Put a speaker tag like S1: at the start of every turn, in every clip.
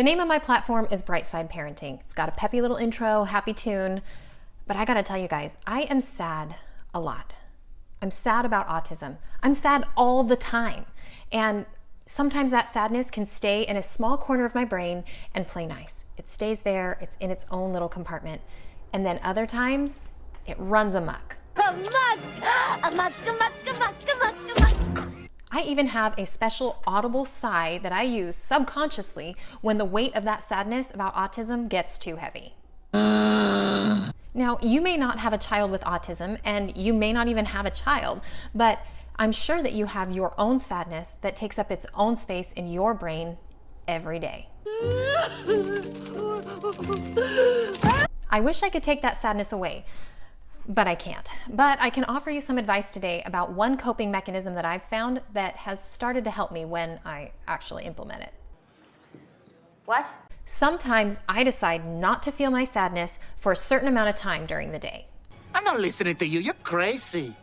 S1: name of my platform is Brightside Parenting. It's got a peppy little intro, happy tune, but I gotta tell you guys, I am sad a lot. I'm sad about autism. I'm sad all the time. And sometimes that sadness can stay in a small corner of my brain and play nice. It stays there, it's in its own little compartment. And then other times, it runs amok. I even have a special audible sigh that I use subconsciously when the weight of that sadness about autism gets too heavy. Now, you may not have a child with autism, and you may not even have a child, but I'm sure that you have your own sadness that takes up its own space in your brain every day. I wish I could take that sadness away, but I can't. But I can offer you some advice today about one coping mechanism that I've found that has started to help me when I actually implement it.
S2: What?
S1: Sometimes I decide not to feel my sadness for a certain amount of time during the day.
S3: I'm not listening to you. You're crazy.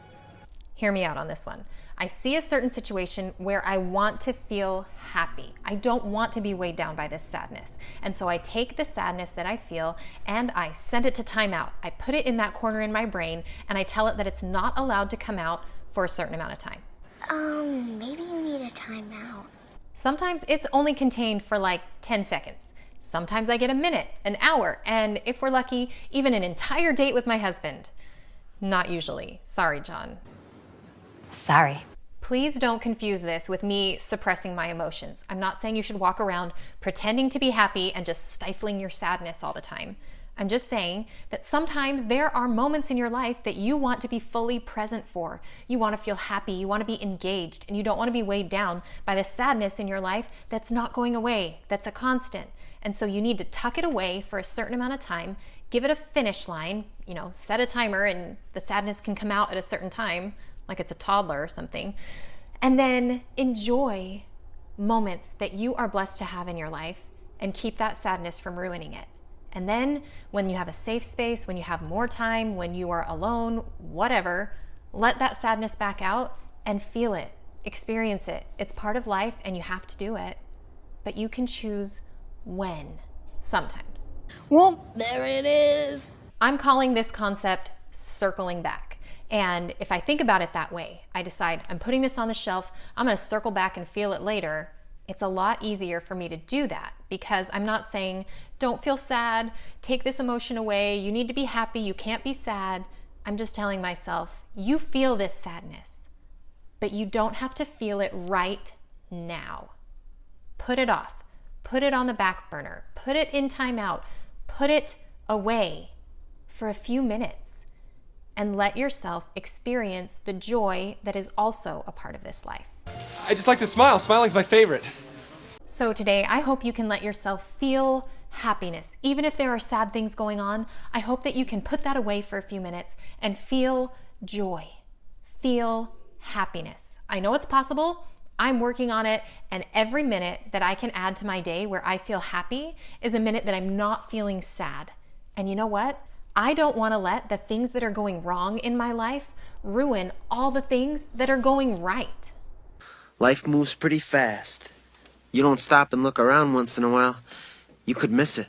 S1: Hear me out on this one. I see a certain situation where I want to feel happy. I don't want to be weighed down by this sadness. And so I take the sadness that I feel and I send it to timeout. I put it in that corner in my brain and I tell it that it's not allowed to come out for a certain amount of time.
S2: Maybe you need a timeout.
S1: Sometimes it's only contained for like 10 seconds. Sometimes I get a minute, an hour, and if we're lucky, even an entire date with my husband. Not usually. Sorry, John.
S2: Sorry.
S1: Please don't confuse this with me suppressing my emotions. I'm not saying you should walk around pretending to be happy and just stifling your sadness all the time. I'm just saying that sometimes there are moments in your life that you want to be fully present for. You want to feel happy, you want to be engaged, and you don't want to be weighed down by the sadness in your life that's not going away, that's a constant. And so you need to tuck it away for a certain amount of time, give it a finish line, set a timer and the sadness can come out at a certain time, like it's a toddler or something, and then enjoy moments that you are blessed to have in your life and keep that sadness from ruining it. And then when you have a safe space, when you have more time, when you are alone, whatever, let that sadness back out and feel it, experience it. It's part of life and you have to do it, but you can choose when, sometimes.
S4: Well, there it is.
S1: I'm calling this concept circling back. And if I think about it that way, I decide I'm putting this on the shelf, I'm gonna circle back and feel it later. It's a lot easier for me to do that because I'm not saying, don't feel sad, take this emotion away, you need to be happy, you can't be sad. I'm just telling myself, you feel this sadness, but you don't have to feel it right now. Put it off, put it on the back burner, put it in timeout, put it away for a few minutes. And let yourself experience the joy that is also a part of this life.
S5: I just like to smile. Smiling's my favorite.
S1: So today, I hope you can let yourself feel happiness. Even if there are sad things going on, I hope that you can put that away for a few minutes and feel joy, feel happiness. I know it's possible. I'm working on it, and every minute that I can add to my day where I feel happy is a minute that I'm not feeling sad. And you know what? I don't want to let the things that are going wrong in my life ruin all the things that are going right.
S6: Life moves pretty fast. You don't stop and look around once in a while, you could miss it.